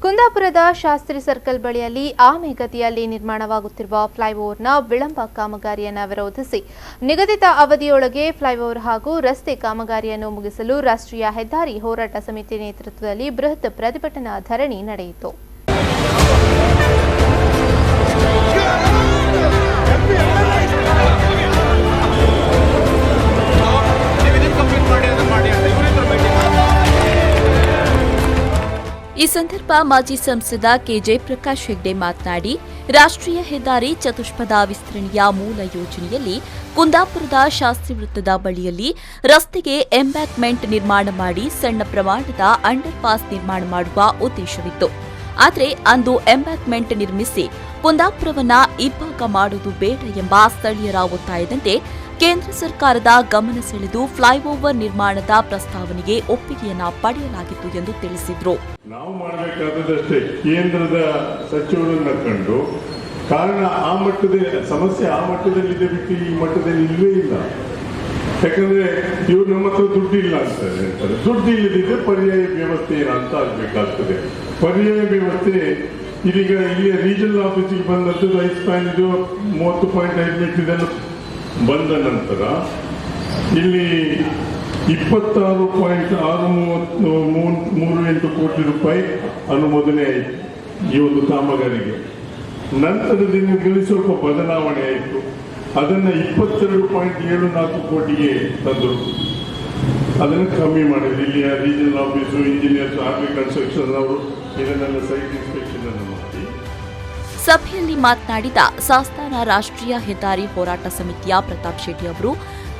ಕುಂದಾಪುರದ ಶಾಸ್ತ್ರಿ ಸರ್ಕಲ್ ಬಳಿಯಲ್ಲಿ ಆಮೆಗತಿಯಲ್ಲಿ ನಿರ್ಮಾಣವಾಗುತ್ತಿರುವ ಫ್ಲೈಓವರ್ನ ವಿಳಂಬ ಕಾಮಗಾರಿಯನ್ನು ವಿರೋಧಿಸಿ ನಿಗದಿತ ಅವಧಿಯೊಳಗೆ ಫ್ಲೈಓವರ್ ಹಾಗೂ ರಸ್ತೆ ಕಾಮಗಾರಿಯನ್ನು ಮುಗಿಸಲು ರಾಷ್ಟ್ರೀಯ ಹೆದ್ದಾರಿ ಹೋರಾಟ ಸಮಿತಿ ನೇತೃತ್ವದಲ್ಲಿ ಬೃಹತ್ ಪ್ರತಿಭಟನಾ ಧರಣಿ ನಡೆಯಿತು. ಈ ಸಂದರ್ಭ ಮಾಜಿ ಸಂಸದ ಕೆ.ಜಯಪ್ರಕಾಶ್ ಹೆಗ್ಡೆ ಮಾತನಾಡಿ, ರಾಷ್ಟ್ರೀಯ ಹೆದ್ದಾರಿ ಚತುಷ್ಪಥ ವಿಸ್ತರಣೆಯ ಮೂಲ ಯೋಜನೆಯಲ್ಲಿ ಕುಂದಾಪುರದ ಶಾಸ್ತ್ರಿ ವೃತ್ತದ ಬಳಿಯಲ್ಲಿ ರಸ್ತೆಗೆ ಎಂಬ್ಯಾಕ್ಮೆಂಟ್ ನಿರ್ಮಾಣ ಮಾಡಿ ಸಣ್ಣ ಪ್ರಮಾಣದ ಅಂಡರ್ ಪಾಸ್ ನಿರ್ಮಾಣ ಮಾಡುವ ಉದ್ದೇಶವಿತ್ತು. ಆದರೆ ಅಂದು ಎಂಬ್ಯಾಕ್ಮೆಂಟ್ ನಿರ್ಮಿಸಿ ಕುಂದಾಪುರವನ್ನ ಇಬ್ಬಾಗ ಮಾಡುವುದು ಬೇಡ ಎಂಬ ಸ್ಥಳೀಯರ ಒತ್ತಾಯದಂತೆ ಕೇಂದ್ರ ಸರ್ಕಾರದ ಗಮನ ಸೆಳೆದು ಫ್ಲೈಓವರ್ ನಿರ್ಮಾಣದ ಪ್ರಸ್ತಾವನೆಗೆ ಒಪ್ಪಿಗೆಯನ್ನ ಪಡೆಯಲಾಗಿತ್ತು ಎಂದು ತಿಳಿಸಿದರು. ನಾವು ಮಾಡಬೇಕಾದಷ್ಟೇ ಕೇಂದ್ರದ ಸಚಿವರನ್ನ ಕಂಡು, ಕಾರಣ ಆ ಮಟ್ಟದ ಸಮಸ್ಯೆ ಆ ಮಟ್ಟದಲ್ಲಿದೆ ಬಿಟ್ಟು ಈ ಮಟ್ಟದಲ್ಲಿ ಇಲ್ಲವೇ ಇಲ್ಲ. ಯಾಕಂದ್ರೆ ಇವ್ರು ನಮ್ಮ ಹತ್ರ ದುಡ್ಡಿಲ್ಲ ಅಂತಾರೆ. ದುಡ್ಡು ಇಲ್ಲದಿದ್ರೆ ಪರ್ಯಾಯ ವ್ಯವಸ್ಥೆ ಅಂತ ಆಗ್ಬೇಕಾಗ್ತದೆ. ಪರ್ಯಾಯ ವ್ಯವಸ್ಥೆ ಇದೀಗ ಇಲ್ಲಿ ರೀಜನಲ್ ಆಫೀಸಿಗೆ ಬಂದದ್ದು ರೈಸ್ ಪ್ಯಾನ್ ಇದು 30.5 ಮೀಟರ್ ಬಂದ ನಂತರ ಇಲ್ಲಿ 26.638 ಕೋಟಿ ರೂಪಾಯಿ ಅನುಮೋದನೆ ಆಯಿತು ಈ ಒಂದು ಕಾಮಗಾರಿಗೆ. ನಂತರದಲ್ಲಿ ಸ್ವಲ್ಪ ಬದಲಾವಣೆ ಆಯಿತು. ಅದನ್ನು 22.74 ಕೋಟಿಗೆ ತಂದರು. ಅದನ್ನು ಕಮ್ಮಿ ಮಾಡಿದ್ರು. ಇಲ್ಲಿಯ regional office, engineers, army construction ಅವರು ಇದನ್ನೆಲ್ಲ ಸೈಟ್ ಇನ್ಸ್ಪೆಕ್ಷನ್ ಅನ್ನು ಮಾಡಿ. ಸಭೆಯಲ್ಲಿ ಮಾತನಾಡಿದ ಸಂಸ್ಥಾನ ರಾಷ್ಟ್ರೀಯ ಹೆದ್ದಾರಿ ಹೋರಾಟ ಸಮಿತಿಯ ಪ್ರತಾಪ್ ಶೆಟ್ಟಿ ಅವರು,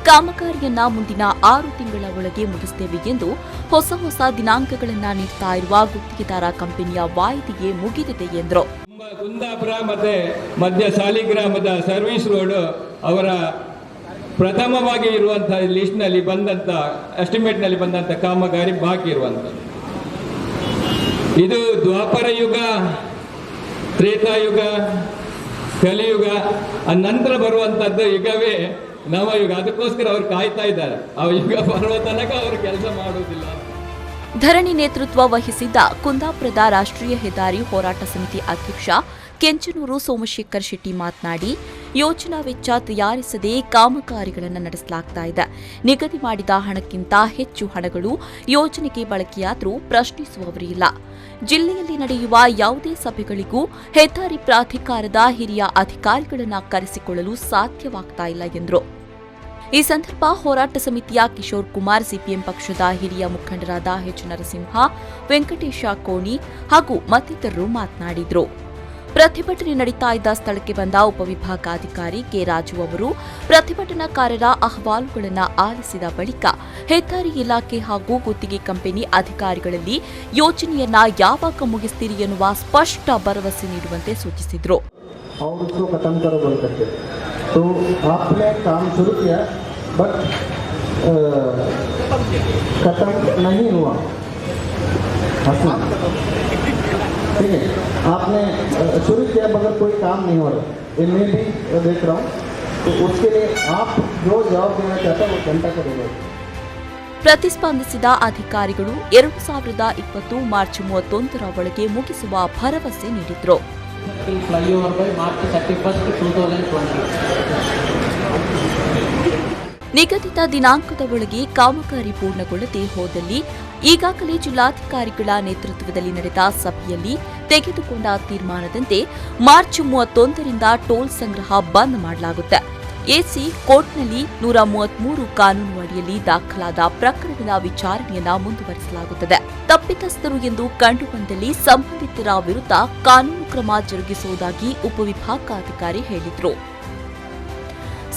ಕಾಮಗಾರಿಯನ್ನ ಮುಂದಿನ 6 ತಿಂಗಳ ಒಳಗೆ ಮುಗಿಸುತ್ತೇವೆ ಎಂದು ಹೊಸ ದಿನಾಂಕಗಳನ್ನು ನೀಡುತ್ತಾ ಇರುವ ಗುತ್ತಿಗೆದಾರ ಕಂಪನಿಯ ವಾಯಿದೆಯೇ ಮುಗಿದಿದೆ ಎಂದರು. ಕುಂದಾಪುರ ಮತ್ತೆ ಮಧ್ಯ ಸಾಲಿಗ್ರಾಮದ ಸರ್ವಿಸ್ ರೋಡ್ ಅವರ ಪ್ರಥಮವಾಗಿ ಇರುವಂತಹ ಲಿಸ್ಟ್ ನಲ್ಲಿ ಬಂದಂತ ಎಸ್ಟಿಮೇಟ್ ನಲ್ಲಿ ಬಂದಂತ ಕಾಮಗಾರಿ ಬಾಕಿ ಇರುವಂತದ್ದು. ಇದು ದ್ವಾಪರ ಯುಗ, ತ್ರೇತಾಯುಗ, ಕಲಿಯುಗ, ಆ ನಂತರ ಬರುವಂತದ್ದು ಯುಗವೇ ನವಯುಗ. ಅದಕ್ಕೋಸ್ಕರ ಅವರು ಕಾಯ್ತಾ ಇದ್ದಾರೆ. ಆ ಯುಗ ಬರುವ ತನಕ ಅವರು ಕೆಲಸ ಮಾಡುವುದಿಲ್ಲ. ಧರಣಿ ನೇತೃತ್ವ ವಹಿಸಿದ್ದ ಕುಂದಾಪುರದ ರಾಷ್ಟ್ರೀಯ ಹೆದ್ದಾರಿ ಹೋರಾಟ ಸಮಿತಿ ಅಧ್ಯಕ್ಷ ಕೆಂಚನೂರು ಸೋಮಶೇಖರ್ ಶೆಟ್ಟಿ ಮಾತನಾಡಿ, ಯೋಜನಾ ವೆಚ್ಚ ತಯಾರಿಸದೆ ಕಾಮಗಾರಿಗಳನ್ನು ನಡೆಸಲಾಗ್ತಾ ಇದೆ. ನಿಗದಿ ಮಾಡಿದ ಹಣಕ್ಕಿಂತ ಹೆಚ್ಚು ಹಣಗಳು ಯೋಜನೆಗೆ ಬಳಕೆಯಾದರೂ ಪ್ರಶ್ನಿಸುವವರೇ ಇಲ್ಲ. ಜಿಲ್ಲೆಯಲ್ಲಿ ನಡೆಯುವ ಯಾವುದೇ ಸಭೆಗಳಿಗೂ ಹೆದ್ದಾರಿ ಪ್ರಾಧಿಕಾರದ ಹಿರಿಯ ಅಧಿಕಾರಿಗಳನ್ನು ಕರೆಸಿಕೊಳ್ಳಲು ಸಾಧ್ಯವಾಗ್ತಾ ಇಲ್ಲ ಎಂದರು. ಈ ಸಂದರ್ಭ ಹೋರಾಟ ಸಮಿತಿಯ ಕಿಶೋರ್ ಕುಮಾರ್, ಸಿಪಿಎಂ ಪಕ್ಷದ ಹಿರಿಯ ಮುಖಂಡರಾದ ಎಚ್ ನರಸಿಂಹ, ವೆಂಕಟೇಶ ಕೋಣಿ ಹಾಗೂ ಮತ್ತಿತರರು ಮಾತನಾಡಿದರು. ಪ್ರತಿಭಟನೆ ನಡೀತಾ ಇದ್ದ ಸ್ಥಳಕ್ಕೆ ಬಂದ ಉಪವಿಭಾಗಾಧಿಕಾರಿ ಕೆ ರಾಜು ಅವರು ಪ್ರತಿಭಟನಾಕಾರರ ಅಹವಾಲುಗಳನ್ನು ಆಲಿಸಿದ ಬಳಿಕ ಹೆದ್ದಾರಿ ಇಲಾಖೆ ಹಾಗೂ ಗುತ್ತಿಗೆ ಕಂಪನಿ ಅಧಿಕಾರಿಗಳಲ್ಲಿ ಯೋಜನೆಯನ್ನ ಯಾವಾಗ ಮುಗಿಸ್ತೀರಿ ಎನ್ನುವ ಸ್ಪಷ್ಟ ಭರವಸೆ ನೀಡುವಂತೆ ಸೂಚಿಸಿದರು. तो आपने काम शुरू किया बट खत्म नहीं हुआ. ठीक है, आपने शुरू किया मगर कोई काम नहीं हो रहा. इनमें भी देख रहा हूँ. तो उसके लिए आप जो जवाब देना चाहते हैं वो जनता को देंगे. ಪ್ರತಿಸ್ಪಂದಿಸಿದ ಅಧಿಕಾರಿಗಳು 2020 ಮಾರ್ಚ್ 31ರ ಒಳಗೆ ಮುಗಿಸುವ ಭರವಸೆ ನೀಡಿದರು. Flyover by March 31st, 2020. ನಿಗದಿತ ದಿನಾಂಕದ ಒಳಗೆ ಕಾಮಗಾರಿ ಪೂರ್ಣಗೊಳ್ಳದೆ ಹೋದಲ್ಲಿ ಈಗಾಗಲೇ ಜಿಲ್ಲಾಧಿಕಾರಿಗಳ ನೇತೃತ್ವದಲ್ಲಿ ನಡೆದ ಸಭೆಯಲ್ಲಿ ತೆಗೆದುಕೊಂಡ ತೀರ್ಮಾನದಂತೆ ಮಾರ್ಚ್ 31ರಿಂದ ಟೋಲ್ ಸಂಗ್ರಹ ಬಂದ್ ಮಾಡಲಾಗುತ್ತೆ. ಎಸಿ ಕೋರ್ಟ್ನಲ್ಲಿ 133 ಕಾನೂನು ಅಡಿಯಲ್ಲಿ ದಾಖಲಾದ ಪ್ರಕರಣದ ವಿಚಾರಣೆಯನ್ನ ಮುಂದುವರಿಸಲಾಗುತ್ತದೆ. ತಪ್ಪಿತಸ್ಥರು ಎಂದು ಕಂಡುಬಂದಲ್ಲಿ ಸಂಬಂಧಿತರ ವಿರುದ್ಧ ಕಾನೂನು ಕ್ರಮ ಜರುಗಿಸುವುದಾಗಿ ಉಪವಿಭಾಗಾಧಿಕಾರಿ ಹೇಳಿದರು.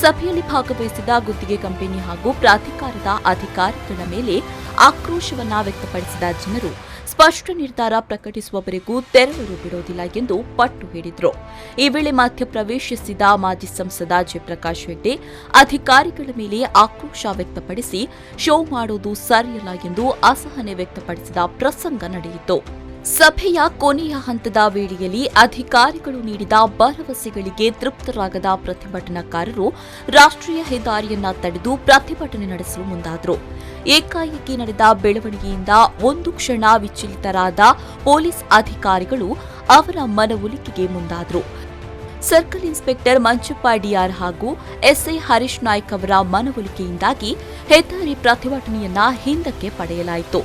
ಸಭೆಯಲ್ಲಿ ಭಾಗವಹಿಸಿದ ಗುತ್ತಿಗೆ ಕಂಪನಿ ಹಾಗೂ ಪ್ರಾಧಿಕಾರದ ಅಧಿಕಾರಿಗಳ ಮೇಲೆ ಆಕ್ರೋಶವನ್ನ ವ್ಯಕ್ತಪಡಿಸಿದ ಜನರು ಸ್ಪಷ್ಟ ನಿರ್ಧಾರ ಪ್ರಕಟಿಸುವವರೆಗೂ ತೆರಳಲು ಬಿಡೋದಿಲ್ಲ ಎಂದು ಪಟ್ಟು ಹಿಡಿದರು. ಈ ವೇಳೆ ಮಧ್ಯಪ್ರವೇಶಿಸಿದ ಮಾಜಿ ಸಂಸದ ಜಯಪ್ರಕಾಶ್ ಹೆಗ್ಡೆ ಅಧಿಕಾರಿಗಳ ಮೇಲೆ ಆಕ್ರೋಶ ವ್ಯಕ್ತಪಡಿಸಿ ಶೋ ಮಾಡೋದು ಸರಿಯಲ್ಲ ಎಂದು ಅಸಹನೆ ವ್ಯಕ್ತಪಡಿಸಿದ ಪ್ರಸಂಗ ನಡೆಯಿತು. ಸಭೆಯ ಕೊನೆಯ ಹಂತದ ವೇಳೆಯಲ್ಲಿ ಅಧಿಕಾರಿಗಳು ನೀಡಿದ ಭರವಸೆಗಳಿಗೆ ತೃಪ್ತರಾಗದ ಪ್ರತಿಭಟನಾಕಾರರು ರಾಷ್ಟ್ರೀಯ ಹೆದ್ದಾರಿಯನ್ನ ತಡೆದು ಪ್ರತಿಭಟನೆ ನಡೆಸಲು ಮುಂದಾದರು. ಏಕಾಏಕಿ ನಡೆದ ಬೆಳವಣಿಗೆಯಿಂದ ಒಂದು ಕ್ಷಣ ವಿಚಲಿತರಾದ ಪೊಲೀಸ್ ಅಧಿಕಾರಿಗಳು ಅವರ ಮನವೊಲಿಕೆಗೆ ಮುಂದಾದರು. ಸರ್ಕಲ್ ಇನ್ಸ್ಪೆಕ್ಟರ್ ಮಂಚಪ್ಪ ಡಿಆರ್ ಹಾಗೂ ಎಸ್ಐ ಹರೀಶ್ ನಾಯ್ಕ್ ಅವರ ಮನವೊಲಿಕೆಯಿಂದಾಗಿ ಹೆದ್ದಾರಿ ಪ್ರತಿಭಟನೆಯನ್ನ ಹಿಂದಕ್ಕೆ ಪಡೆಯಲಾಯಿತು.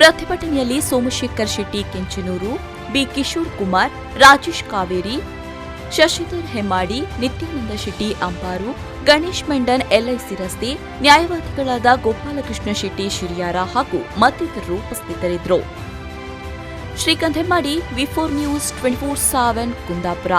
ಪ್ರತಿಭಟನೆಯಲ್ಲಿ ಸೋಮಶೇಖರ್ ಶೆಟ್ಟಿ ಕೆಂಚನೂರು, ಬಿ ಕಿಶೋರ್ ಕುಮಾರ್, ರಾಜೇಶ್ ಕಾವೇರಿ, ಶಶಿಧರ್ ಹೆಮ್ಮಾಡಿ, ನಿತ್ಯಾನಂದ ಶೆಟ್ಟಿ ಅಂಪಾರು, ಗಣೇಶ್ ಮೆಂಡನ್ ಎಲ್ಐಸಿ ರಸ್ತೆ, ನ್ಯಾಯವಾದಿಗಳಾದ ಗೋಪಾಲಕೃಷ್ಣ ಶೆಟ್ಟಿ ಶಿರಿಯಾರ ಹಾಗೂ ಮತ್ತಿತರರು ಉಪಸ್ಥಿತರಿದ್ದರು. ಶ್ರೀಕಾಂತ್ ಹೆಮ್ಮಾಡಿ, ವಿ4 ನ್ಯೂಸ್ 24/7 ಕುಂದಾಪುರ.